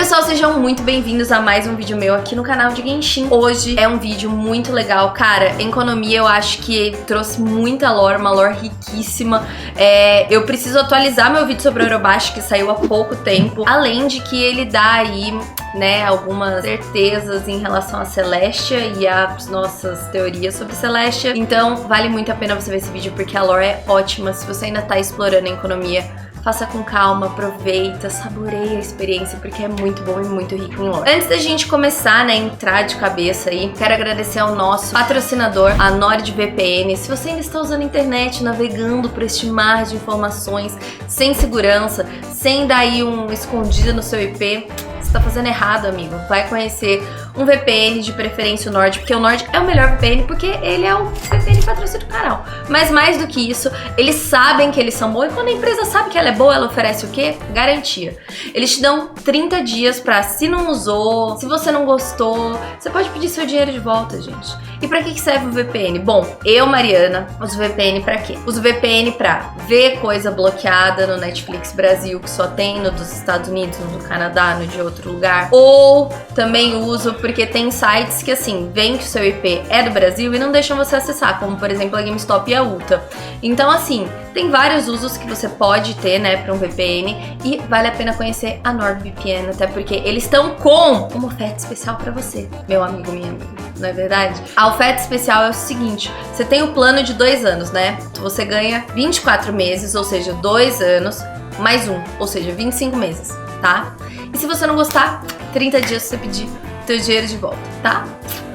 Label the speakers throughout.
Speaker 1: pessoal, sejam muito bem-vindos a mais um vídeo meu aqui no canal de Genshin. Hoje é um vídeo muito legal, cara. Economia eu acho que trouxe muita lore, uma lore riquíssima. Eu preciso atualizar meu vídeo sobre Orobashi, que saiu há pouco tempo. Além de que ele dá aí, né, algumas certezas em relação a Celestia e as nossas teorias sobre Celestia. Então vale muito a pena você ver esse vídeo porque a lore é ótima. Se você ainda tá explorando a economia, faça com calma, aproveita, saboreia a experiência, porque é muito bom e muito rico em lore. Antes da gente começar, né, entrar de cabeça aí, quero agradecer ao nosso patrocinador, a NordVPN. Se você ainda está usando a internet, navegando por este mar de informações, sem segurança, sem dar aí um escondido no seu IP, você tá fazendo errado, amigo. Vai conhecer um VPN, de preferência o Nord, porque o Nord é o melhor VPN, porque ele é o VPN patrocínio do canal. Mas mais do que isso, eles sabem que eles são bons, e quando a empresa sabe que ela é boa, ela oferece o quê? Garantia. Eles te dão 30 dias pra, se não usou, se você não gostou, você pode pedir seu dinheiro de volta, gente. E pra que serve o VPN? Bom, eu, Mariana, uso VPN pra quê? Uso VPN pra ver coisa bloqueada no Netflix Brasil, que só tem no dos Estados Unidos, no do Canadá, no de outro lugar. Ou também uso porque tem sites que, assim, veem que o seu IP é do Brasil e não deixam você acessar, como, por exemplo, a GameStop e a Ulta. Então, assim, tem vários usos que você pode ter, né, para um VPN, e vale a pena conhecer a NordVPN, até porque eles estão com uma oferta especial para você, meu amigo, minha amiga, não é verdade? A oferta especial é o seguinte: você tem o plano de 2 anos, né? Você ganha 24 meses, ou seja, 2 anos, mais um, ou seja, 25 meses, tá? E se você não gostar, 30 dias pra você pedir teu dinheiro de volta, tá?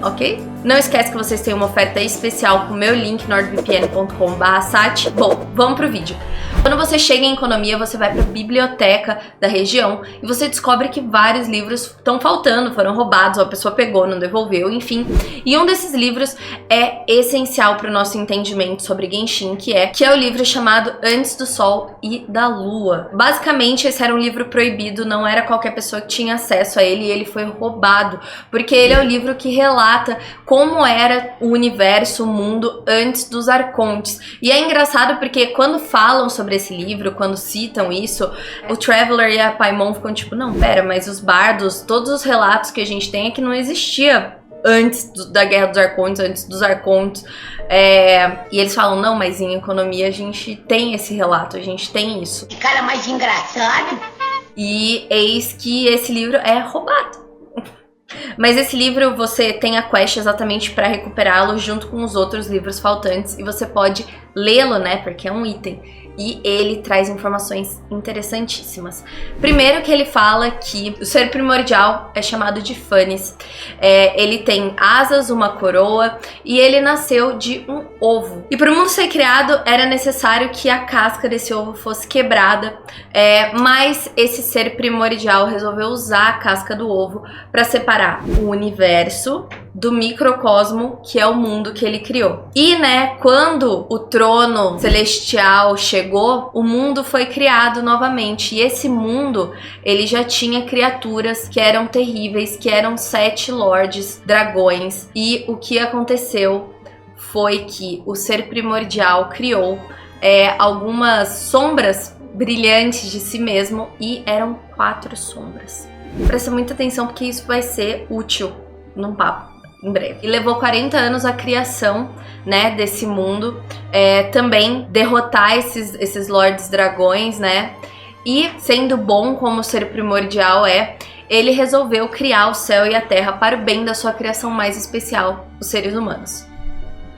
Speaker 1: Ok? Não esquece que vocês têm uma oferta especial com o meu link, nordvpn.com/sat. Bom, vamos pro vídeo. Quando você chega em economia, você vai para a biblioteca da região e você descobre que vários livros estão faltando, foram roubados, ou a pessoa pegou, não devolveu, enfim. E um desses livros é essencial para o nosso entendimento sobre Genshin, que é o livro chamado Antes do Sol e da Lua. Basicamente, esse era um livro proibido, não era qualquer pessoa que tinha acesso a ele, e ele foi roubado, porque ele é o livro que relata como era o universo, o mundo antes dos Arcontes. E é engraçado porque quando falam sobre esse livro, quando citam isso, o Traveler e a Paimon ficam tipo, não, pera, mas os bardos, todos os relatos que a gente tem é que não existia antes da Guerra dos Arcontes, antes dos Arcontes. E eles falam, não, mas em economia a gente tem esse relato, a gente tem isso.
Speaker 2: Que cara mais engraçado.
Speaker 1: E eis que esse livro é roubado. Mas esse livro você tem a quest exatamente para recuperá-lo junto com os outros livros faltantes e você pode lê-lo, né, porque é um item. E ele traz informações interessantíssimas. Primeiro que ele fala que o ser primordial é chamado de Phanes. Ele tem asas, uma coroa e ele nasceu de um ovo. E para o mundo ser criado era necessário que a casca desse ovo fosse quebrada, mas esse ser primordial resolveu usar a casca do ovo para separar o universo do microcosmo, que é o mundo que ele criou. E, né, quando o trono celestial chegou, o mundo foi criado novamente. E esse mundo, ele já tinha criaturas que eram terríveis, que eram 7 lords dragões. E o que aconteceu foi que o ser primordial criou algumas sombras brilhantes de si mesmo, e eram 4 sombras. Presta muita atenção porque isso vai ser útil num papo em breve. E levou 40 anos a criação, né, desse mundo, também derrotar esses lords dragões, né, e sendo bom como o ser primordial ele resolveu criar o céu e a terra para o bem da sua criação mais especial, os seres humanos.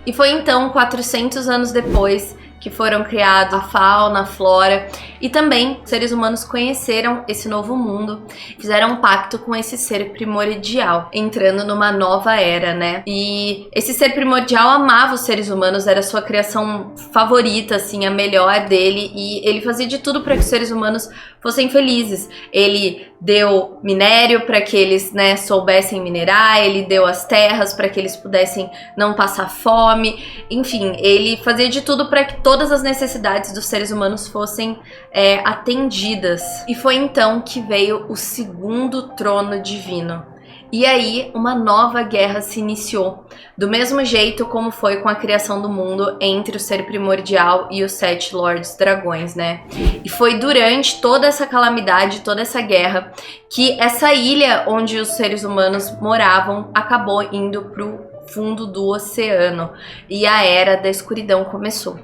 Speaker 1: E foi então, 400 anos depois, que foram criados a fauna, a flora, e também os seres humanos conheceram esse novo mundo, fizeram um pacto com esse ser primordial, entrando numa nova era, né? E esse ser primordial amava os seres humanos, era a sua criação favorita, assim, a melhor dele, e ele fazia de tudo para que os seres humanos fossem felizes. Ele deu minério para que eles, né, soubessem minerar, ele deu as terras para que eles pudessem não passar fome, enfim, ele fazia de tudo para que todas as necessidades dos seres humanos fossem atendidas. E foi então que veio o segundo trono divino. E aí uma nova guerra se iniciou, do mesmo jeito como foi com a criação do mundo entre o ser primordial e os 7 Lordes Dragões, né? E foi durante toda essa calamidade, toda essa guerra, que essa ilha onde os seres humanos moravam acabou indo pro fundo do oceano e a Era da Escuridão começou.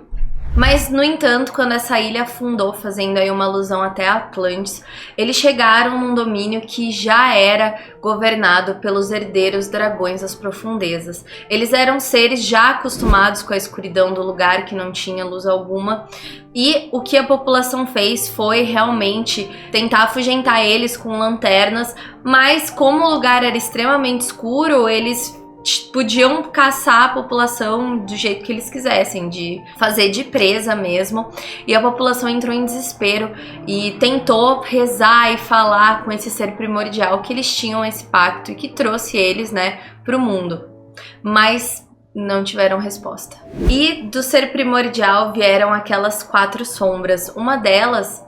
Speaker 1: Mas, no entanto, quando essa ilha afundou, fazendo aí uma alusão até a Atlantis, eles chegaram num domínio que já era governado pelos herdeiros dragões das profundezas. Eles eram seres já acostumados com a escuridão do lugar, que não tinha luz alguma, e o que a população fez foi realmente tentar afugentar eles com lanternas, mas como o lugar era extremamente escuro, eles podiam caçar a população do jeito que eles quisessem, de fazer de presa mesmo, e a população entrou em desespero e tentou rezar e falar com esse ser primordial que eles tinham esse pacto e que trouxe eles, né, pro mundo, mas não tiveram resposta. E do ser primordial vieram aquelas 4 sombras, uma delas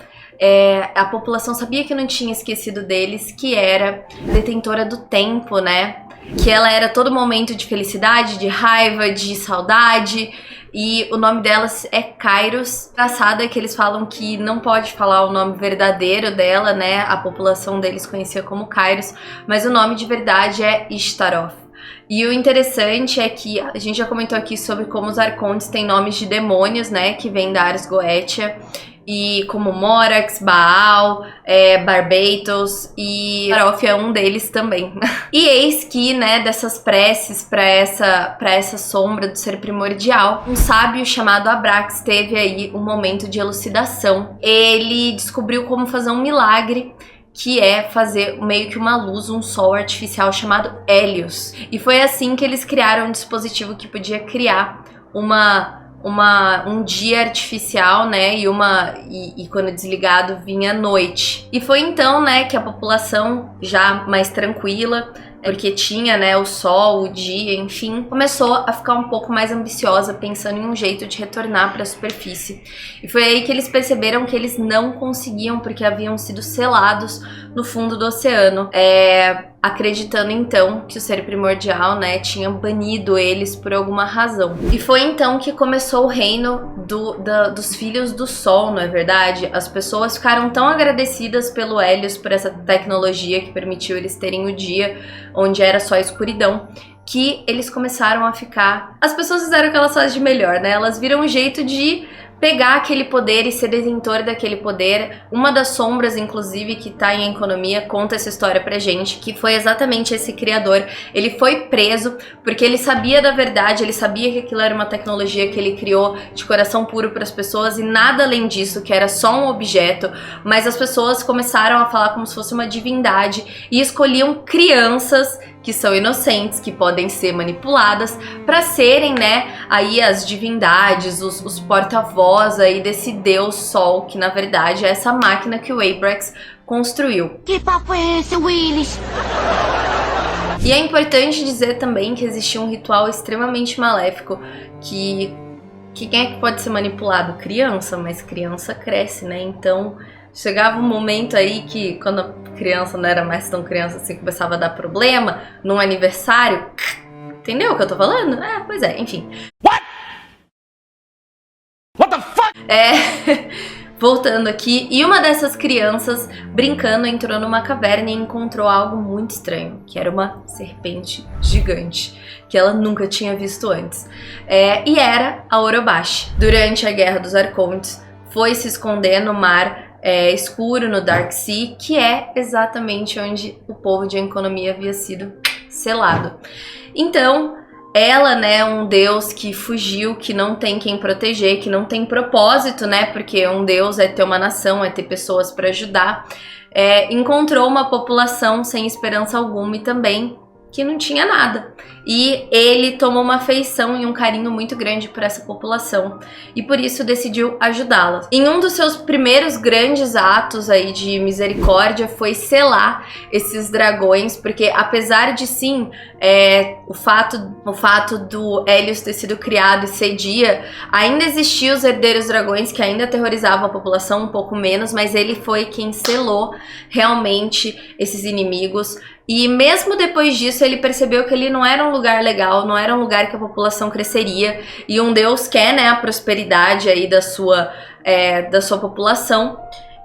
Speaker 1: a população sabia que não tinha esquecido deles, que era detentora do tempo, né? Que ela era todo momento de felicidade, de raiva, de saudade, e o nome delas é Kairos. Engraçado é que eles falam que não pode falar o nome verdadeiro dela, né? A população deles conhecia como Kairos, mas o nome de verdade é Ishtaroth. E o interessante é que a gente já comentou aqui sobre como os arcontes têm nomes de demônios, né? Que vêm da Ars Goetia. E como Morax, Baal, Barbatos, e Arof é um deles também. E eis que, né, dessas preces para essa sombra do ser primordial, um sábio chamado Abrax teve aí um momento de elucidação. Ele descobriu como fazer um milagre, que é fazer meio que uma luz, um sol artificial chamado Hélios. E foi assim que eles criaram um dispositivo que podia criar um dia artificial, né, e quando desligado vinha noite. E foi então, né, que a população já mais tranquila, porque tinha, né, o sol, o dia, enfim, começou a ficar um pouco mais ambiciosa, pensando em um jeito de retornar para a superfície. E foi aí que eles perceberam que eles não conseguiam, porque haviam sido selados no fundo do oceano, acreditando então que o ser primordial, né, tinha banido eles por alguma razão. E foi então que começou o reino dos filhos do sol, não é verdade? As pessoas ficaram tão agradecidas pelo Hélios, por essa tecnologia que permitiu eles terem o dia onde era só escuridão, que eles começaram a ficar... As pessoas fizeram o que elas fazem de melhor, né? Elas viram um jeito de pegar aquele poder e ser detentor daquele poder. Uma das sombras, inclusive, que tá em Economia, conta essa história pra gente, que foi exatamente esse criador. Ele foi preso porque ele sabia da verdade, ele sabia que aquilo era uma tecnologia que ele criou de coração puro para as pessoas e nada além disso, que era só um objeto, mas as pessoas começaram a falar como se fosse uma divindade e escolhiam crianças que são inocentes, que podem ser manipuladas para serem, né, aí as divindades, os porta-voz aí desse deus sol, que na verdade é essa máquina que o Abrax construiu.
Speaker 2: Que papo é esse, Willis?
Speaker 1: E é importante dizer também que existia um ritual extremamente maléfico que quem é que pode ser manipulado? Criança, mas criança cresce, né? Então chegava um momento aí que quando a criança não era mais tão criança assim, começava a dar problema num aniversário. Entendeu o que eu tô falando? Pois é, enfim. What the fuck? Voltando aqui, e uma dessas crianças, brincando, entrou numa caverna e encontrou algo muito estranho, que era uma serpente gigante, que ela nunca tinha visto antes. E era a Orobashi. Durante a Guerra dos Arcontes, foi se esconder no mar escuro, no Dark Sea, que é exatamente onde o povo de Economia havia sido selado. Então, ela, né, um deus que fugiu, que não tem quem proteger, que não tem propósito, né, porque um deus é ter uma nação, é ter pessoas para ajudar, encontrou uma população sem esperança alguma e também que não tinha nada. E ele tomou uma afeição e um carinho muito grande por essa população e por isso decidiu ajudá-la. Em um dos seus primeiros grandes atos aí de misericórdia foi selar esses dragões, porque apesar de sim, o fato do Hélios ter sido criado e cedia, ainda existiam os herdeiros dragões que ainda aterrorizavam a população um pouco menos, mas ele foi quem selou realmente esses inimigos. E mesmo depois disso, ele percebeu que ele não era um lugar legal, não era um lugar que a população cresceria. E um Deus quer, né, a prosperidade aí da sua população.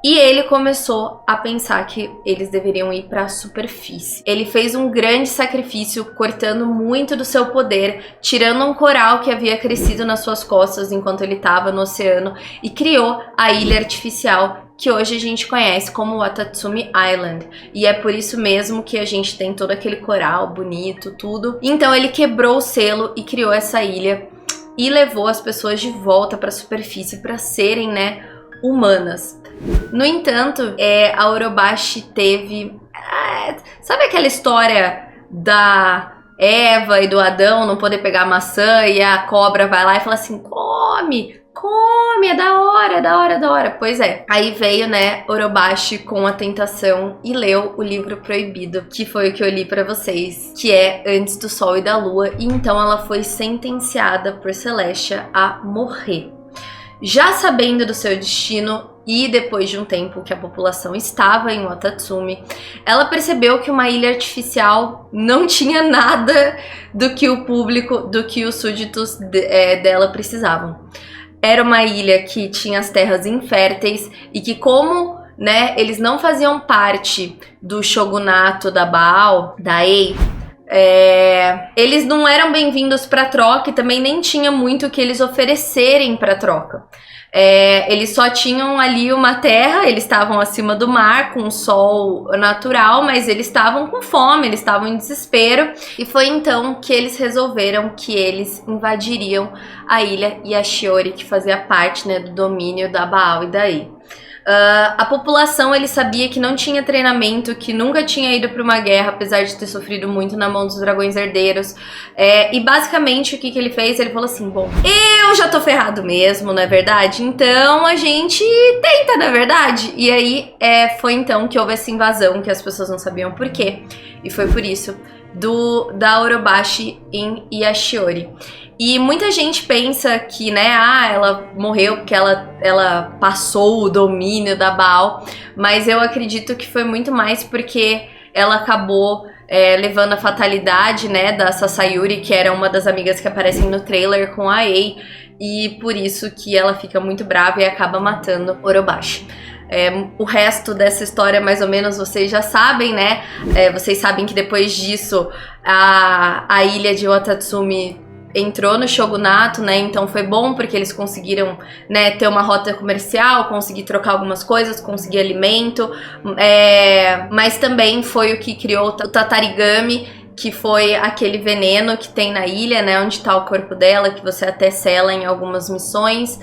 Speaker 1: E ele começou a pensar que eles deveriam ir para a superfície. Ele fez um grande sacrifício, cortando muito do seu poder, tirando um coral que havia crescido nas suas costas enquanto ele estava no oceano e criou a ilha artificial que hoje a gente conhece como Watatsumi Island. E é por isso mesmo que a gente tem todo aquele coral bonito, tudo. Então ele quebrou o selo e criou essa ilha e levou as pessoas de volta para a superfície para serem, né, humanas. No entanto, a Orobashi teve... sabe aquela história da Eva e do Adão não poder pegar maçã e a cobra vai lá e fala assim, come, é da hora. Pois é, aí veio, né, Orobashi com a tentação e leu o livro proibido, que foi o que eu li pra vocês, que é Antes do Sol e da Lua, e então ela foi sentenciada por Celestia a morrer. Já sabendo do seu destino e depois de um tempo que a população estava em Watatsumi, ela percebeu que uma ilha artificial não tinha nada do que o público, do que os súditos dela precisavam. Era uma ilha que tinha as terras inférteis e que, como, né, eles não faziam parte do shogunato da Baal, da Ei, eles não eram bem-vindos para troca e também nem tinha muito o que eles oferecerem para troca. Eles só tinham ali uma terra, eles estavam acima do mar, com o sol natural, mas eles estavam com fome, eles estavam em desespero. E foi então que eles resolveram que eles invadiriam a ilha Yashiori, que fazia parte, né, do domínio da Baal e da Ei. A população, ele sabia que não tinha treinamento, que nunca tinha ido para uma guerra, apesar de ter sofrido muito na mão dos dragões herdeiros. E basicamente o que ele fez? Ele falou assim, bom, eu já tô ferrado mesmo, não é verdade? Então a gente tenta, não é verdade? E aí foi então que houve essa invasão, que as pessoas não sabiam por quê. E foi por isso da Orobashi em Yashiori. E muita gente pensa que, né, ela morreu porque ela passou o domínio da Baal, mas eu acredito que foi muito mais porque ela acabou levando a fatalidade, né, da Sasayuri, que era uma das amigas que aparecem no trailer com a Ei, e por isso que ela fica muito brava e acaba matando Orobashi. O resto dessa história, mais ou menos, vocês já sabem, né? Vocês sabem que depois disso a ilha de Watatsumi entrou no shogunato, né? Então foi bom porque eles conseguiram, né, ter uma rota comercial, conseguir trocar algumas coisas, conseguir alimento, mas também foi o que criou o Tatarigami, que foi aquele veneno que tem na ilha, né, onde tá o corpo dela, que você até sela em algumas missões.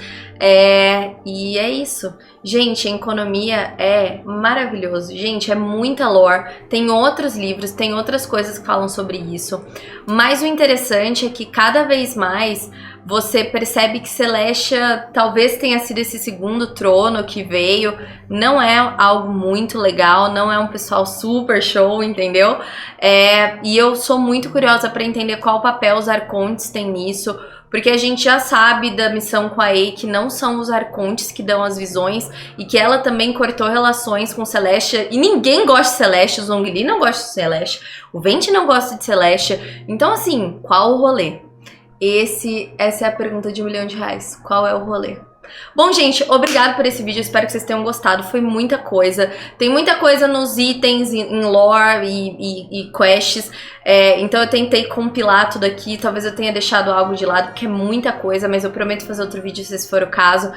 Speaker 1: E é isso. Gente, a economia é maravilhoso. Gente, é muita lore. Tem outros livros, tem outras coisas que falam sobre isso. Mas o interessante é que cada vez mais você percebe que Celestia talvez tenha sido esse segundo trono que veio. Não é algo muito legal, não é um pessoal super show, entendeu? E eu sou muito curiosa para entender qual papel os Arcontes têm nisso. Porque a gente já sabe da missão com a Ei que não são os Arcontes que dão as visões e que ela também cortou relações com Celestia. E ninguém gosta de Celestia, o Zhongli não gosta de Celestia, o Venti não gosta de Celestia. Então assim, qual o rolê? Essa é a pergunta de R$1 milhão. Qual é o rolê? Bom, gente, obrigado por esse vídeo, espero que vocês tenham gostado, foi muita coisa, tem muita coisa nos itens, em lore e quests, então eu tentei compilar tudo aqui, talvez eu tenha deixado algo de lado, porque é muita coisa, mas eu prometo fazer outro vídeo se esse for o caso.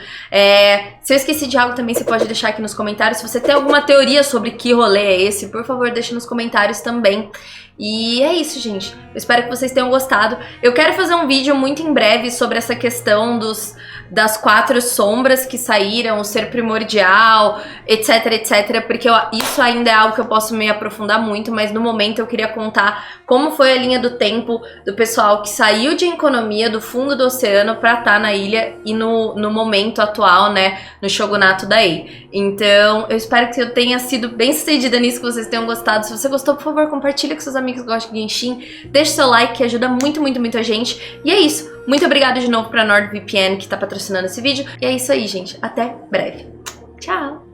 Speaker 1: Se eu esqueci de algo também, você pode deixar aqui nos comentários, se você tem alguma teoria sobre que rolê é esse, por favor, deixa nos comentários também. E é isso, gente. Eu espero que vocês tenham gostado. Eu quero fazer um vídeo muito em breve sobre essa questão das 4 sombras que saíram, o ser primordial, etc, etc, porque isso ainda é algo que eu posso me aprofundar muito, mas no momento eu queria contar como foi a linha do tempo do pessoal que saiu de Economia, do fundo do oceano, pra estar na ilha e no momento atual, né, no shogunato da Ei. Então, eu espero que eu tenha sido bem sucedida nisso, que vocês tenham gostado. Se você gostou, por favor, compartilha com seus amigos que gostam de Genshin, deixa seu like, que ajuda muito, muito, muito a gente. E é isso. Muito obrigada de novo pra NordVPN, que tá patrocinando esse vídeo. E é isso aí, gente. Até breve. Tchau!